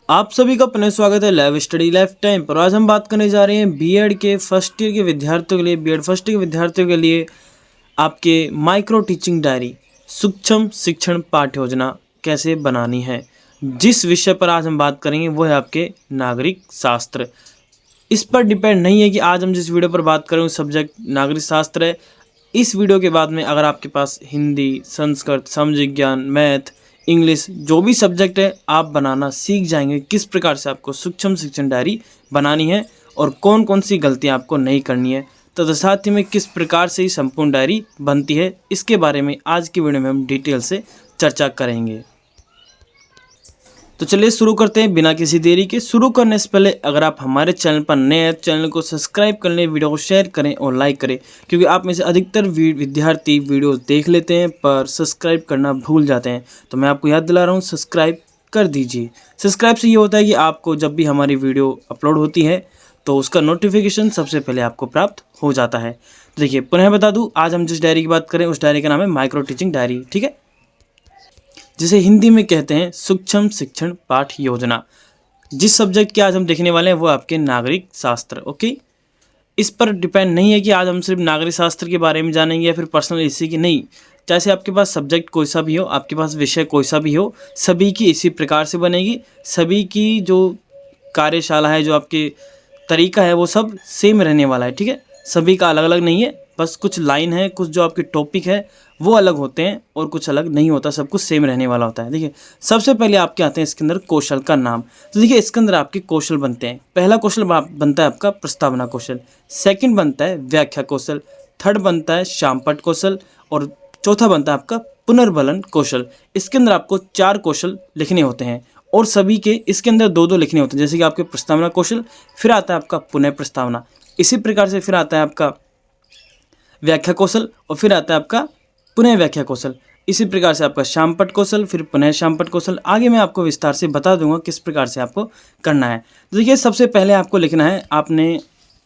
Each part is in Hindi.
आप सभी का पुनः स्वागत है लाइव स्टडी लाइफ टाइम पर। आज हम बात करने जा रहे हैं बीएड के फर्स्ट ईयर के विद्यार्थियों के लिए, बीएड फर्स्ट ईयर के विद्यार्थियों के लिए आपके माइक्रो टीचिंग डायरी सूक्ष्म शिक्षण पाठ्य योजना कैसे बनानी है। जिस विषय पर आज हम बात करेंगे वो है आपके नागरिक शास्त्र। इस पर डिपेंड नहीं है कि आज हम जिस वीडियो पर बात करें उस सब्जेक्ट नागरिक शास्त्र है। इस वीडियो के बाद में अगर आपके पास हिंदी, संस्कृत, समाज विज्ञान, मैथ, इंग्लिश जो भी सब्जेक्ट है आप बनाना सीख जाएंगे, किस प्रकार से आपको सूक्ष्म शिक्षण डायरी बनानी है और कौन कौन सी गलतियां आपको नहीं करनी है, तथा साथ ही में किस प्रकार से ही संपूर्ण डायरी बनती है, इसके बारे में आज की वीडियो में हम डिटेल से चर्चा करेंगे। तो चलिए शुरू करते हैं बिना किसी देरी के। शुरू करने से पहले अगर आप हमारे चैनल पर नए हैं, चैनल को सब्सक्राइब कर लें, वीडियो को शेयर करें और लाइक करें, क्योंकि आप में से अधिकतर विद्यार्थी वीडियो देख लेते हैं पर सब्सक्राइब करना भूल जाते हैं। तो मैं आपको याद दिला रहा हूँ, सब्सक्राइब कर दीजिए। सब्सक्राइब से ये होता है कि आपको जब भी हमारी वीडियो अपलोड होती है तो उसका नोटिफिकेशन सबसे पहले आपको प्राप्त हो जाता है। तो देखिए, पुनः बता दूँ, आज हम जिस डायरी की बात करें उस डायरी का नाम है माइक्रो टीचिंग डायरी, ठीक है, जिसे हिंदी में कहते हैं सूक्ष्म शिक्षण पाठ योजना। जिस सब्जेक्ट के आज हम देखने वाले हैं वो आपके नागरिक शास्त्र। ओके, इस पर डिपेंड नहीं है कि आज हम सिर्फ नागरिक शास्त्र के बारे में जानेंगे या फिर पर्सनल इसी की, नहीं। चाहे आपके पास सब्जेक्ट कोई सा भी हो, आपके पास विषय कोई सा भी हो, सभी की इसी प्रकार से बनेगी। सभी की जो कार्यशाला है, जो आपके तरीका है, वो सब सेम रहने वाला है, ठीक है। सभी का अलग अलग नहीं है, बस कुछ लाइन है, कुछ जो आपके टॉपिक है वो अलग होते हैं और कुछ अलग नहीं होता, सब कुछ सेम रहने वाला होता है। देखिए, सबसे पहले आपके आते हैं इसके अंदर कौशल का नाम। तो देखिए, इसके अंदर आपके कौशल बनते हैं। पहला कौशल बनता है आपका प्रस्तावना कौशल, सेकंड बनता है व्याख्या कौशल, थर्ड बनता है शामपट कौशल और चौथा बनता है आपका पुनर्बलन कौशल। इसके अंदर आपको 4 कौशल लिखने होते हैं और सभी के इसके अंदर 2-2 लिखने होते हैं। जैसे कि आपके प्रस्तावना कौशल, फिर आता है आपका पुनः प्रस्तावना, इसी प्रकार से फिर आता है आपका व्याख्या कौशल और फिर आता है आपका पुनः व्याख्या कौशल। इसी प्रकार से आपका शामपट कौशल, फिर पुनः शामपट कौशल। आगे मैं आपको विस्तार से बता दूंगा किस प्रकार से आपको करना है। तो देखिए, सबसे पहले आपको लिखना है, आपने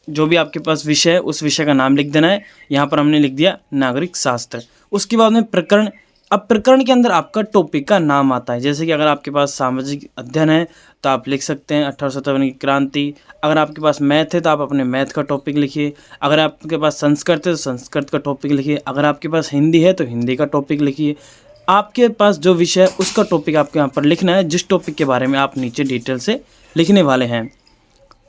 जो भी आपके पास विषय है उस विषय का नाम लिख देना है। यहाँ पर हमने लिख दिया नागरिक शास्त्र। उसके बाद में प्रकरण। अब प्रकरण के अंदर आपका टॉपिक का नाम आता है। जैसे कि अगर आपके पास सामाजिक अध्ययन है तो आप लिख सकते हैं 1857 की क्रांति। अगर आपके पास मैथ है तो आप अपने मैथ का टॉपिक लिखिए। अगर आपके पास संस्कृत है तो संस्कृत का टॉपिक लिखिए। अगर आपके पास हिंदी है तो हिंदी का टॉपिक लिखिए। आपके पास जो विषय है उसका टॉपिक आपको यहाँ पर लिखना है, जिस टॉपिक के बारे में आप नीचे डिटेल से लिखने वाले हैं।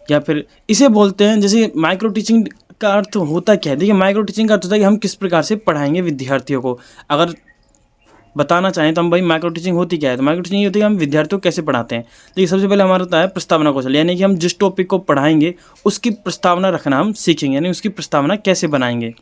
या फिर इसे बोलते हैं, जैसे माइक्रो टीचिंग का अर्थ होता क्या है। देखिए, माइक्रो टीचिंग का अर्थ होता है कि हम किस प्रकार से पढ़ाएंगे विद्यार्थियों को। अगर बताना चाहें तो हम भाई माइक्रो टीचिंग होती क्या है, तो माइक्रो टीचिंग ये होती है कि हम विद्यार्थियों को कैसे पढ़ाते हैं। देखिए, सबसे पहले हमारा होता है प्रस्तावना कौशल, यानी कि हम जिस टॉपिक को पढ़ाएंगे उसकी प्रस्तावना रखना हम सीखेंगे, यानी उसकी प्रस्तावना कैसे बनाएंगे।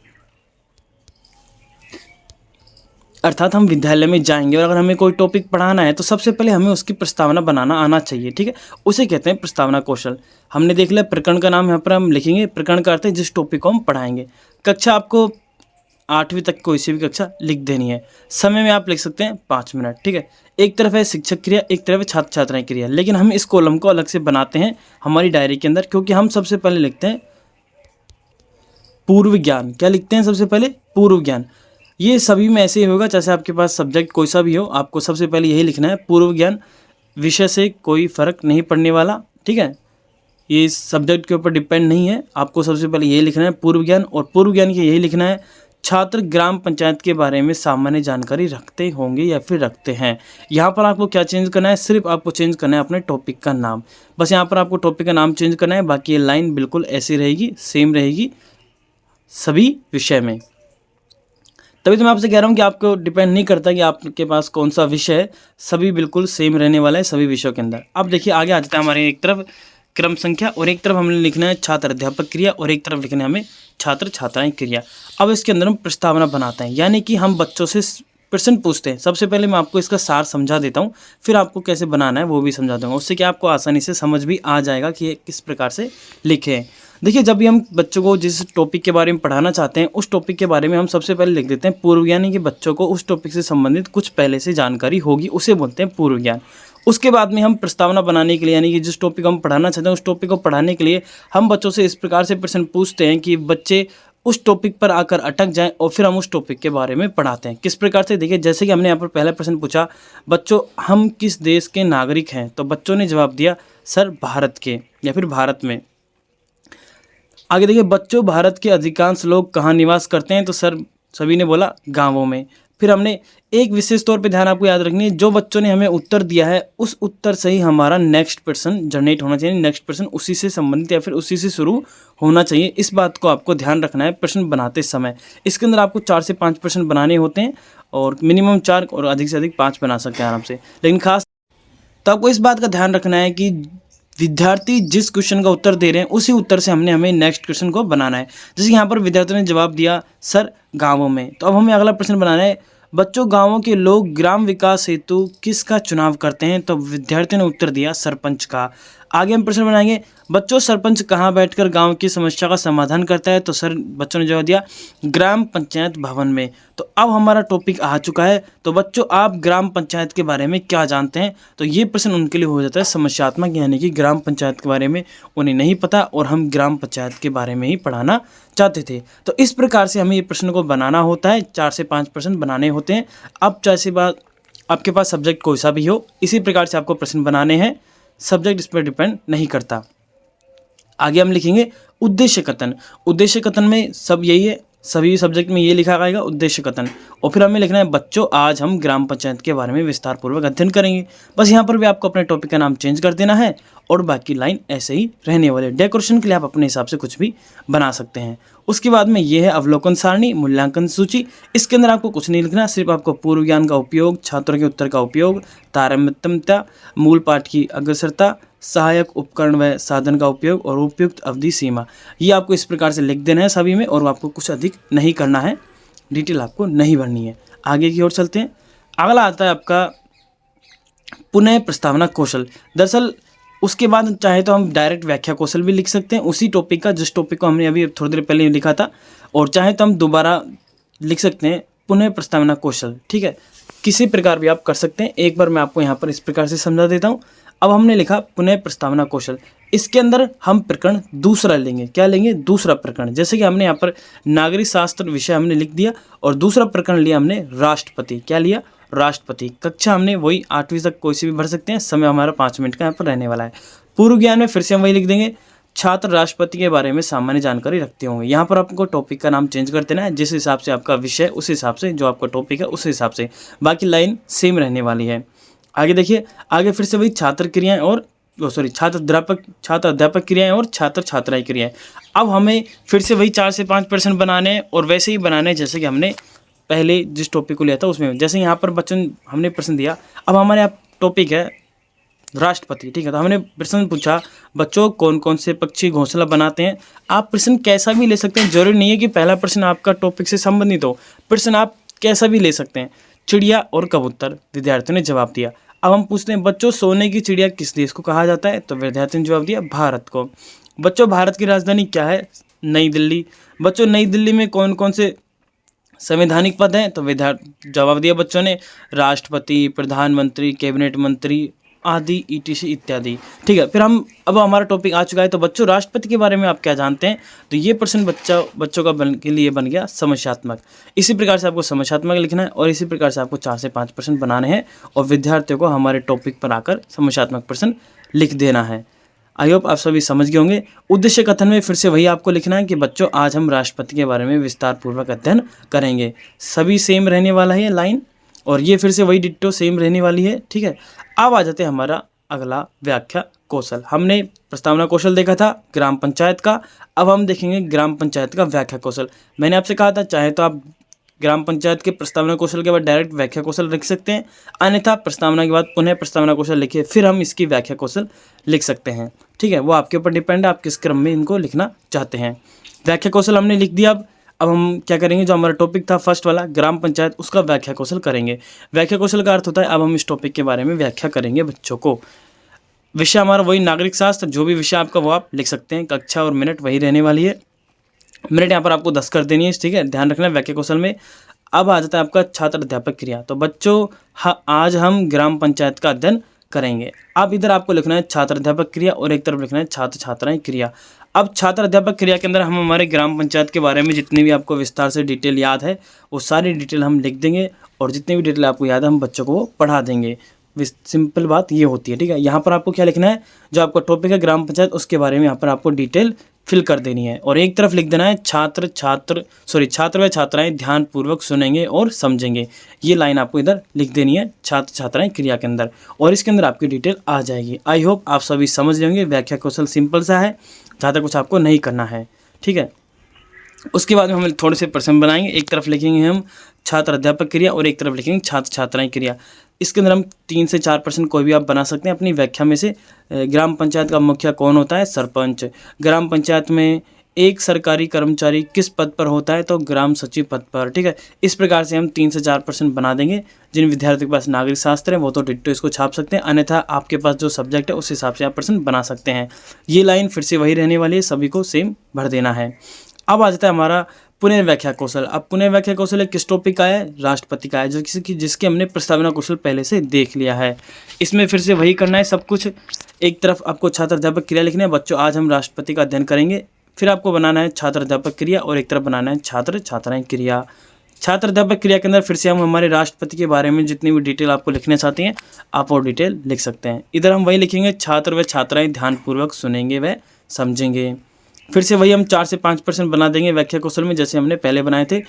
अर्थात हम विद्यालय में जाएंगे और अगर हमें कोई टॉपिक पढ़ाना है तो सबसे पहले हमें उसकी प्रस्तावना बनाना आना चाहिए, ठीक है। उसे कहते हैं प्रस्तावना कौशल। हमने देख लिया, प्रकरण का नाम यहाँ पर हम लिखेंगे। प्रकरण का अर्थ है जिस टॉपिक को हम पढ़ाएंगे। कक्षा आपको 8वीं तक कोई सी भी कक्षा लिख देनी है। समय में आप लिख सकते हैं 5 मिनट, ठीक है। एक तरफ है शिक्षक क्रिया, एक तरफ है छात्र छात्राएं क्रिया, लेकिन हम इस कॉलम को अलग से बनाते हैं हमारी डायरी के अंदर, क्योंकि हम सबसे पहले लिखते हैं पूर्व ज्ञान। क्या लिखते हैं सबसे पहले? पूर्व ज्ञान। ये सभी में ऐसे ही होगा, जैसे आपके पास सब्जेक्ट कोई सा भी हो, आपको सबसे पहले यही लिखना है पूर्व ज्ञान। विषय से कोई फर्क नहीं पड़ने वाला, ठीक है। ये सब्जेक्ट के ऊपर डिपेंड नहीं है, आपको सबसे पहले यही लिखना है पूर्व ज्ञान। और पूर्व ज्ञान के यही लिखना है छात्र ग्राम पंचायत के बारे में सामान्य जानकारी रखते होंगे या फिर रखते हैं। यहाँ पर आपको क्या चेंज करना है? सिर्फ आपको चेंज करना है अपने टॉपिक का नाम। बस यहाँ पर आपको टॉपिक का नाम चेंज करना है, बाकी ये लाइन बिल्कुल ऐसी रहेगी, सेम रहेगी सभी विषय में। तभी तो मैं आपसे कह रहा हूँ कि आपको डिपेंड नहीं करता कि आपके पास कौन सा विषय है, सभी बिल्कुल सेम रहने वाला है सभी विषयों के अंदर। अब देखिए, आगे आ जाता है हमारे एक तरफ क्रम संख्या और एक तरफ हमने लिखना है छात्र अध्यापक क्रिया और एक तरफ लिखना है हमें छात्र छात्राएं क्रिया। अब इसके अंदर हम प्रस्तावना बनाते हैं, यानी कि हम बच्चों से प्रश्न पूछते हैं। सबसे पहले मैं आपको इसका सार समझा देता हूँ, फिर आपको कैसे बनाना है वो भी समझा दूंगा। उससे क्या आपको आसानी से समझ भी आ जाएगा कि ये किस प्रकार से लिखे हैं। देखिए, जब भी हम बच्चों को जिस टॉपिक के बारे में पढ़ाना चाहते हैं उस टॉपिक के बारे में हम सबसे पहले लिख देते हैं पूर्व ज्ञान, कि बच्चों को उस टॉपिक से संबंधित कुछ पहले से जानकारी होगी, उसे बोलते हैं पूर्व ज्ञान। उसके बाद में हम प्रस्तावना बनाने के लिए, यानी कि जिस टॉपिक हम पढ़ाना चाहते हैं उस टॉपिक को पढ़ाने के लिए हम बच्चों से इस प्रकार से प्रश्न पूछते हैं कि बच्चे उस टॉपिक पर आकर अटक जाएं और फिर हम उस टॉपिक के बारे में पढ़ाते हैं। किस प्रकार से, देखिए जैसे कि हमने यहाँ पर पहला प्रश्न पूछा, बच्चों हम किस देश के नागरिक हैं, तो बच्चों ने जवाब दिया सर भारत के या फिर भारत में। आगे देखिए, बच्चों भारत के अधिकांश लोग कहाँ निवास करते हैं, तो सर सभी ने बोला गांवों में। फिर हमने एक विशेष तौर पे ध्यान आपको याद रखनी है, जो बच्चों ने हमें उत्तर दिया है उस उत्तर से ही हमारा नेक्स्ट प्रश्न जनरेट होना चाहिए, नेक्स्ट प्रश्न उसी से संबंधित या फिर उसी से शुरू होना चाहिए। इस बात को आपको ध्यान रखना है प्रश्न बनाते समय। इसके अंदर आपको 4 से 5 प्रश्न बनाने होते हैं और मिनिमम 4 और अधिक से अधिक 5 बना सकते हैं आराम से। लेकिन खास तो आपको इस बात का ध्यान रखना है कि विद्यार्थी जिस क्वेश्चन का उत्तर दे रहे हैं उसी उत्तर से हमें नेक्स्ट क्वेश्चन को बनाना है। जैसे यहाँ पर विद्यार्थियों ने जवाब दिया सर गांवों में, तो अब हमें अगला प्रश्न बनाना है, बच्चों गांवों के लोग ग्राम विकास हेतु किसका चुनाव करते हैं, तो विद्यार्थियों ने उत्तर दिया सरपंच का। आगे हम प्रश्न बनाएंगे, बच्चों सरपंच कहाँ बैठकर गांव की समस्या का समाधान करता है, तो सर बच्चों ने जवाब दिया ग्राम पंचायत भवन में। तो अब हमारा टॉपिक आ चुका है, तो बच्चों आप ग्राम पंचायत के बारे में क्या जानते हैं, तो ये प्रश्न उनके लिए हो जाता है समस्यात्मक, यानी कि ग्राम पंचायत के बारे में उन्हें नहीं पता और हम ग्राम पंचायत के बारे में ही पढ़ाना चाहते थे। तो इस प्रकार से हमें ये प्रश्न को बनाना होता है, 4 से 5 प्रश्न बनाने होते हैं। अब जैसे बात आपके पास सब्जेक्ट कोई सा भी हो, इसी प्रकार से आपको प्रश्न बनाने हैं, सब्जेक्ट इस पर डिपेंड नहीं करता। आगे हम लिखेंगे उद्देश्य कथन। उद्देश्य कथन में सब यही है, सभी सब्जेक्ट में ये लिखा जाएगा उद्देश्य कथन। और फिर हमें लिखना है बच्चों आज हम ग्राम पंचायत के बारे में विस्तार पूर्वक अध्ययन करेंगे। बस यहाँ पर भी आपको अपने टॉपिक का नाम चेंज कर देना है और बाकी लाइन ऐसे ही रहने वाले। डेकोरेशन के लिए आप अपने हिसाब से कुछ भी बना सकते हैं। उसके बाद में ये है अवलोकन सारणी, मूल्यांकन सूची। इसके अंदर आपको कुछ नहीं लिखना, सिर्फ आपको पूर्व ज्ञान का उपयोग, छात्रों के उत्तर का उपयोग, तारतम्यता, मूल पाठ की अग्रसरता, सहायक उपकरण व साधन का उपयोग और उपयुक्त अवधि सीमा, ये आपको इस प्रकार से लिख देना है सभी में और आपको कुछ अधिक नहीं करना है, डिटेल आपको नहीं भरनी है। आगे की ओर चलते हैं। अगला आता है आपका पुनः प्रस्तावना कौशल। दरअसल उसके बाद चाहे तो हम डायरेक्ट व्याख्या कौशल भी लिख सकते हैं उसी टॉपिक का, जिस टॉपिक को हमने अभी थोड़ी देर पहले लिखा था, और चाहे तो हम दोबारा लिख सकते हैं पुनः प्रस्तावना कौशल। ठीक है, किसी प्रकार भी आप कर सकते हैं। एक बार मैं आपको यहाँ पर इस प्रकार से समझा देता हूँ। अब हमने लिखा पुनः प्रस्तावना कौशल, इसके अंदर हम प्रकरण दूसरा लेंगे। क्या लेंगे? दूसरा प्रकरण। जैसे कि हमने यहाँ पर नागरिक शास्त्र विषय हमने लिख दिया और दूसरा प्रकरण लिया हमने राष्ट्रपति। क्या लिया? राष्ट्रपति। कक्षा हमने वही 8वीं तक कोई सी भी भर सकते हैं, समय हमारा 5 मिनट का यहाँ पर रहने वाला है। पूर्व ज्ञान में फिर से हम वही लिख देंगे, छात्र राष्ट्रपति के बारे में सामान्य जानकारी रखते होंगे। यहाँ पर आपको टॉपिक का नाम चेंज कर देना है, जिस हिसाब से आपका विषय उस हिसाब से, जो आपका टॉपिक है उस हिसाब से, बाकी लाइन सेम रहने वाली है। आगे देखिए, आगे फिर से वही छात्र क्रियाएं और छात्र अध्यापक क्रियाएं और छात्र छात्राएं क्रियाएं। अब हमें फिर से वही 4 से 5 प्रश्न बनाने हैं और वैसे ही बनाने हैं जैसे कि हमने पहले जिस टॉपिक को लिया था उसमें। जैसे यहाँ पर बच्चों हमने प्रश्न दिया, अब हमारे यहाँ टॉपिक है राष्ट्रपति। ठीक है, तो हमने प्रश्न पूछा बच्चों कौन कौन से पक्षी घोंसला बनाते हैं। आप प्रश्न कैसा भी ले सकते हैं, जरूरी नहीं है कि पहला प्रश्न आपका टॉपिक से संबंधित हो, प्रश्न आप कैसा भी ले सकते हैं। चिड़िया और कबूतर, विद्यार्थियों ने जवाब दिया। अब हम पूछते हैं बच्चों सोने की चिड़िया किस देश को कहा जाता है, तो विद्यार्थियों ने जवाब दिया भारत को। बच्चों भारत की राजधानी क्या है? नई दिल्ली। बच्चों नई दिल्ली में कौन कौन से संवैधानिक पद हैं, तो जवाब दिया बच्चों ने राष्ट्रपति, प्रधानमंत्री, कैबिनेट मंत्री आदि ETC इत्यादि। ठीक है, फिर हम अब हमारा टॉपिक आ चुका है, तो बच्चों राष्ट्रपति के बारे में आप क्या जानते हैं, तो ये प्रश्न बच्चों का के लिए बन गया समस्यात्मक। इसी प्रकार से आपको समस्यात्मक लिखना है और इसी प्रकार से आपको 4 से 5 प्रश्न बनाने हैं और विद्यार्थियों को हमारे टॉपिक पर आकर समस्यात्मक प्रश्न लिख देना है। आई होप आप सभी समझ गए होंगे। उद्देश्य कथन में फिर से वही आपको लिखना है कि बच्चों आज हम राष्ट्रपति के बारे में विस्तार पूर्वक अध्ययन करेंगे। सभी सेम रहने वाला है ये लाइन और ये फिर से वही डिट्टो सेम रहने वाली है। ठीक है, अब आ जाते हैं हमारा अगला व्याख्या कौशल। हमने प्रस्तावना कौशल देखा था ग्राम पंचायत का, अब हम देखेंगे ग्राम पंचायत का व्याख्या कौशल। मैंने आपसे कहा था चाहे तो आप ग्राम पंचायत के प्रस्तावना कौशल के बाद डायरेक्ट व्याख्या कौशल लिख सकते हैं, अन्यथा प्रस्तावना के बाद पुनः प्रस्तावना कौशल लिखिए, फिर हम इसकी व्याख्या कौशल लिख सकते हैं। ठीक है, वो आपके ऊपर डिपेंड है, आप किस क्रम में इनको लिखना चाहते हैं। व्याख्या कौशल हमने लिख दिया। अब हम क्या करेंगे, जो हमारा टॉपिक था फर्स्ट वाला ग्राम पंचायत, उसका व्याख्या कौशल करेंगे। व्याख्या कौशल का अर्थ होता है अब हम इस टॉपिक के बारे में व्याख्या करेंगे बच्चों को। विषय हमारा वही नागरिक शास्त्र, जो भी विषय आपका वो आप लिख सकते हैं। कक्षा और मिनट वही रहने वाली है, मिनट यहाँ पर आपको 10 कर देनी है। ठीक है, ध्यान रखना है व्याख्या कौशल में। अब आ जाता है आपका छात्र अध्यापक क्रिया। तो बच्चों आज हम ग्राम पंचायत का अध्ययन करेंगे। अब इधर आपको लिखना है छात्र अध्यापक क्रिया और एक तरफ लिखना है छात्र छात्राएं क्रिया। अब छात्र अध्यापक क्रिया के अंदर हम हमारे ग्राम पंचायत के बारे में जितनी भी आपको विस्तार से डिटेल याद है वो सारी डिटेल हम लिख देंगे और जितनी भी डिटेल आपको याद है हम बच्चों को वो पढ़ा देंगे। सिंपल बात ये होती है, ठीक है। यहाँ पर आपको क्या लिखना है, जो आपका टॉपिक है ग्राम पंचायत उसके बारे में यहाँ पर आपको डिटेल फिल कर देनी है और एक तरफ लिख देना है छात्र व छात्राएं ध्यानपूर्वक सुनेंगे और समझेंगे। ये लाइन आपको इधर लिख देनी है छात्र छात्राएं क्रिया के अंदर और इसके अंदर आपकी डिटेल आ जाएगी। आई होप आप सभी समझ रहे होंगे। व्याख्या कौशल सिंपल सा है, ज़्यादा कुछ आपको नहीं करना है, ठीक है। उसके बाद में हम थोड़े से प्रश्न बनाएंगे। एक तरफ लिखेंगे हम छात्र अध्यापक क्रिया और एक तरफ लिखेंगे छात्र छात्राएं क्रिया। इसके अंदर हम 3 से 4 प्रश्न कोई भी आप बना सकते हैं अपनी व्याख्या में से। ग्राम पंचायत का मुखिया कौन होता है, सरपंच। ग्राम पंचायत में एक सरकारी कर्मचारी किस पद पर होता है, तो ग्राम सचिव पद पर, ठीक है। इस प्रकार से हम 3 से 4 प्रश्न बना देंगे। जिन विद्यार्थियों के पास नागरिक शास्त्र है वो तो डिट्टो इसको छाप सकते हैं, अन्यथा आपके पास जो सब्जेक्ट है उस हिसाब से आप प्रश्न बना सकते हैं। ये लाइन फिर से वही रहने वाली है, सभी को सेम भर देना है। अब आ जाता है हमारा पुनर्व्याख्या कौशल। अब पुनर्व्याख्या कौशल एक किस टॉपिक का है, राष्ट्रपति का है, जो जिसके हमने प्रस्तावना कौशल पहले से देख लिया है। इसमें फिर से वही करना है सब कुछ। एक तरफ आपको छात्र अध्यापक क्रिया लिखना है, बच्चों आज हम राष्ट्रपति का अध्ययन करेंगे। फिर आपको बनाना है छात्र अध्यापक क्रिया और एक तरफ बनाना है छात्र छात्राएं क्रिया। छात्र अध्यापक क्रिया के अंदर फिर से हम हमारे राष्ट्रपति के बारे में जितनी भी डिटेल आपको लिखना चाहते हैं आप वो डिटेल लिख सकते हैं। इधर हम वही लिखेंगे छात्र व छात्राएं ध्यानपूर्वक सुनेंगे व समझेंगे। फिर से वही हम 4 से 5 प्रश्न बना देंगे व्याख्या कौशल में, जैसे हमने पहले बनाए थे।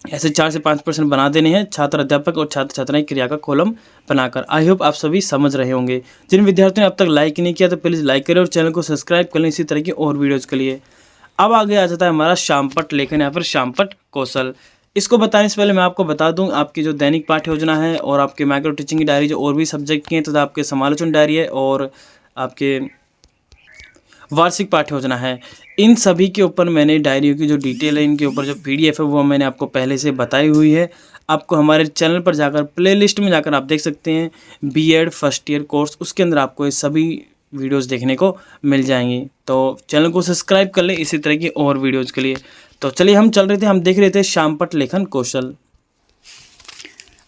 ऐसे 4 से 5 प्रश्न बना देने हैं छात्र अध्यापक और छात्र छात्राएं क्रिया का कॉलम बनाकर। आई होप आप सभी समझ रहे होंगे। जिन विद्यार्थियों ने अब तक लाइक नहीं किया तो प्लीज़ लाइक करें और चैनल को सब्सक्राइब कर लें इसी तरह की और वीडियोज़ के लिए। अब आगे आ जाता है हमारा शामपट लेखन या फिर शामपट कौशल। इसको बताने से पहले मैं आपको बता दूं, आपकी जो दैनिक पाठ्य योजना है और आपके माइक्रो टीचिंग की डायरी जो और भी सब्जेक्ट की हैं तथा आपके समालोचन डायरी है और आपके वार्षिक पाठ्य योजना है, इन सभी के ऊपर मैंने डायरियों की जो डिटेल है इनके ऊपर जो PDF है वो मैंने आपको पहले से बताई हुई है। आपको हमारे चैनल पर जाकर प्लेलिस्ट में जाकर आप देख सकते हैं B.Ed फर्स्ट ईयर कोर्स, उसके अंदर आपको ये सभी वीडियोस देखने को मिल जाएंगी। तो चैनल को सब्सक्राइब कर लें इसी तरह की और वीडियोज़ के लिए। तो चलिए हम देख रहे थे शामपट लेखन कौशल।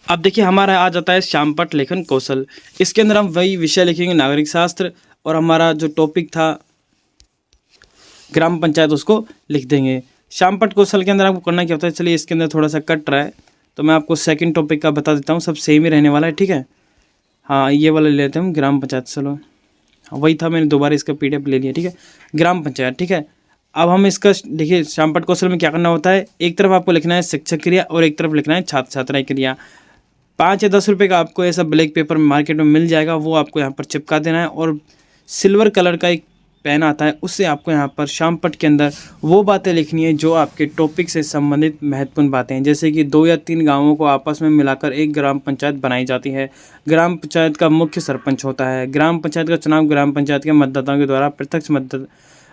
अब देखिए हमारा आ जाता है शामपट लेखन कौशल। इसके अंदर हम वही विषय लिखेंगे नागरिक शास्त्र और हमारा जो टॉपिक था ग्राम पंचायत उसको लिख देंगे। शामपट कौशल के अंदर आपको करना क्या होता है, चलिए इसके अंदर थोड़ा सा कट रहा है तो मैं आपको सेकंड टॉपिक का बता देता हूँ, सब सेम ही रहने वाला है, ठीक है। हाँ ये वाला ले लेते हैं हम ग्राम पंचायत, चलो वही था, मैंने दोबारा इसका PDF ले लिया, ठीक है। ग्राम पंचायत, ठीक है। अब हम इसका देखिए शामपट कौशल में क्या करना होता है, एक तरफ आपको लिखना है शिक्षक क्रिया और एक तरफ लिखना है छात्र छात्राएं क्रिया। 5 या 10 रुपये का आपको ऐसा ब्लैक पेपर मार्केट में मिल जाएगा, वो आपको यहाँ पर चिपका देना है और सिल्वर कलर का एक पेन आता है उससे आपको यहाँ पर शामपट के अंदर वो बातें लिखनी है जो आपके टॉपिक से संबंधित महत्वपूर्ण बातें हैं, जैसे कि 2 या 3 गांवों को आपस में मिलाकर एक ग्राम पंचायत बनाई जाती है। ग्राम पंचायत का मुख्य सरपंच होता है। ग्राम पंचायत का चुनाव ग्राम पंचायत के मतदाताओं के द्वारा प्रत्यक्ष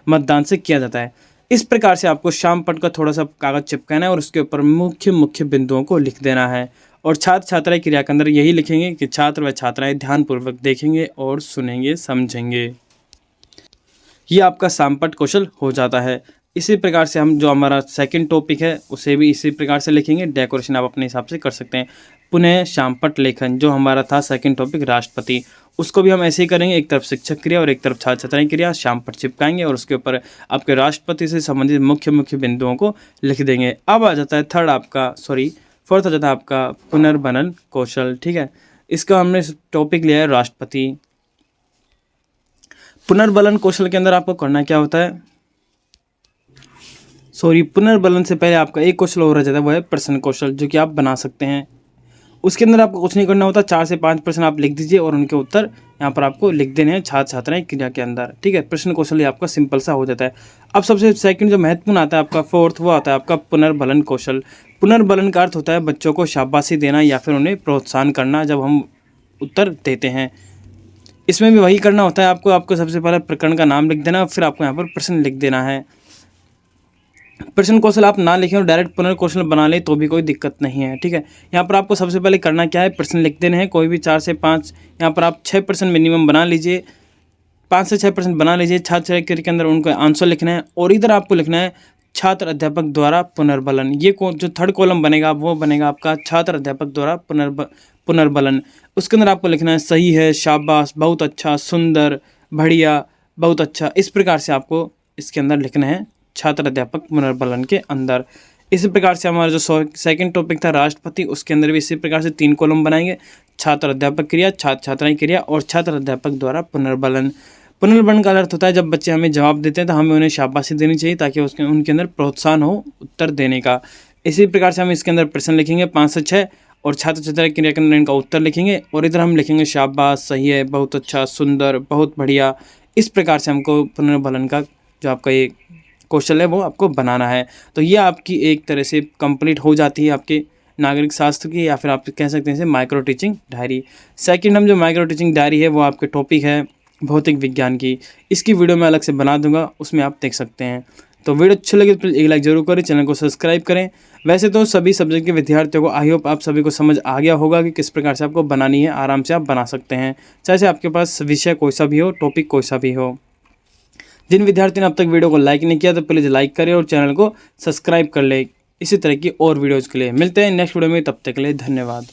मतदान से किया जाता है। इस प्रकार से आपको शामपट का थोड़ा सा कागज़ चिपकाना है और उसके ऊपर मुख्य बिंदुओं को लिख देना है। और छात्र छात्राएं क्रिया के अंदर यही लिखेंगे कि छात्र व छात्राएं ध्यानपूर्वक देखेंगे और सुनेंगे समझेंगे। ये आपका शामपट कौशल हो जाता है। इसी प्रकार से हम जो हमारा सेकंड टॉपिक है उसे भी इसी प्रकार से लिखेंगे। डेकोरेशन आप अपने हिसाब से कर सकते हैं। पुनः शामपट लेखन जो हमारा था सेकंड टॉपिक राष्ट्रपति, उसको भी हम ऐसे ही करेंगे, एक तरफ शिक्षक क्रिया और एक तरफ छात्र छात्राएं क्रिया, शामपट चिपकाएंगे और उसके ऊपर आपके राष्ट्रपति से संबंधित मुख्य बिंदुओं को लिख देंगे। अब आ जाता है फोर्थ आ जाता है आपका पुनर्बनन कौशल, ठीक है। इसका हमने टॉपिक लिया है राष्ट्रपति। पुनर्बलन कौशल के अंदर आपको करना क्या होता है, पुनर्बलन से पहले आपका एक कौशल और रह जाता है, वो है प्रश्न कौशल, जो कि आप बना सकते हैं। उसके अंदर आपको कुछ नहीं करना होता, 4 से 5 प्रश्न आप लिख दीजिए और उनके उत्तर यहाँ पर आपको लिख देने हैं छात्र छात्राएं क्रिया के अंदर, ठीक है। प्रश्न कौशल ये आपका सिंपल सा हो जाता है। अब सबसे सेकंड जो महत्वपूर्ण आता है आपका फोर्थ, वो आता है आपका पुनर्बलन कौशल। पुनर्बलन का अर्थ होता है बच्चों को शाबाशी देना या फिर उन्हें प्रोत्साहन करना जब हम उत्तर देते हैं। इसमें भी वही करना होता है, आपको सबसे पहले प्रकरण का नाम लिख देना, फिर आपको यहाँ पर प्रश्न लिख देना है। प्रश्न कौशल आप ना लिखें और डायरेक्ट पुनर्कौशल बना लें तो भी कोई दिक्कत नहीं है, ठीक है। यहाँ पर आपको सबसे पहले करना क्या है, प्रश्न लिख देने हैं, कोई भी 4 से 5, यहाँ पर आप 6 प्रश्न मिनिमम बना लीजिए, 5 से 6 प्रश्न बना लीजिए। छात्र के अंदर उनको आंसर लिखना है और इधर आपको लिखना है छात्र अध्यापक द्वारा पुनर्बलन। ये जो थर्ड कॉलम बनेगा वो बनेगा आपका छात्र अध्यापक द्वारा पुनर्बलन। उसके अंदर आपको लिखना है सही है, शाबाश, बहुत अच्छा, सुंदर, बढ़िया, बहुत अच्छा। इस प्रकार से आपको इसके अंदर लिखना है छात्र अध्यापक पुनर्बलन के अंदर। इसी प्रकार से हमारा जो सेकंड टॉपिक था राष्ट्रपति, उसके अंदर भी इसी प्रकार से 3 कॉलम बनाएंगे। छात्र अध्यापक क्रिया, छात्र छात्राएं क्रिया और छात्र अध्यापक द्वारा पुनर्बलन। पुनर्बलन का अर्थ होता है जब बच्चे हमें जवाब देते हैं तो हमें उन्हें शाबाशी देनी चाहिए ताकि उनके अंदर प्रोत्साहन हो उत्तर देने का। इसी प्रकार से हम इसके अंदर प्रश्न लिखेंगे 5 से 6 और छात्र छात्राएं क्रिया के अंदर इनका उत्तर लिखेंगे और इधर हम लिखेंगे शाबाश, सही है, बहुत अच्छा, सुंदर, बहुत बढ़िया। इस प्रकार से हमको पुनर्बलन का जो आपका ये क्वेश्चन है वो आपको बनाना है। तो ये आपकी एक तरह से कंप्लीट हो जाती है आपके नागरिक शास्त्र की, या फिर आप कह सकते हैं इसे माइक्रो टीचिंग डायरी। सेकंड हम जो माइक्रो टीचिंग डायरी है वो आपके टॉपिक है भौतिक विज्ञान की। इसकी वीडियो मैं अलग से बना दूंगा, उसमें आप देख सकते हैं। तो वीडियो अच्छी लगी तो एक लाइक जरूर करें, चैनल को सब्सक्राइब करें। वैसे तो सभी सब्जेक्ट के विद्यार्थियों को आई होप आप सभी को समझ आ गया होगा कि किस प्रकार से आपको बनानी है, आराम से आप बना सकते हैं, चाहे से आपके पास विषय कोई सा भी हो, टॉपिक कोई सा भी हो। जिन विद्यार्थियों ने अब तक वीडियो को लाइक नहीं किया तो प्लीज़ लाइक करें और चैनल को सब्सक्राइब कर ले। इसी तरह की और वीडियोज़ के लिए मिलते हैं नेक्स्ट वीडियो में, तब तक के लिए धन्यवाद।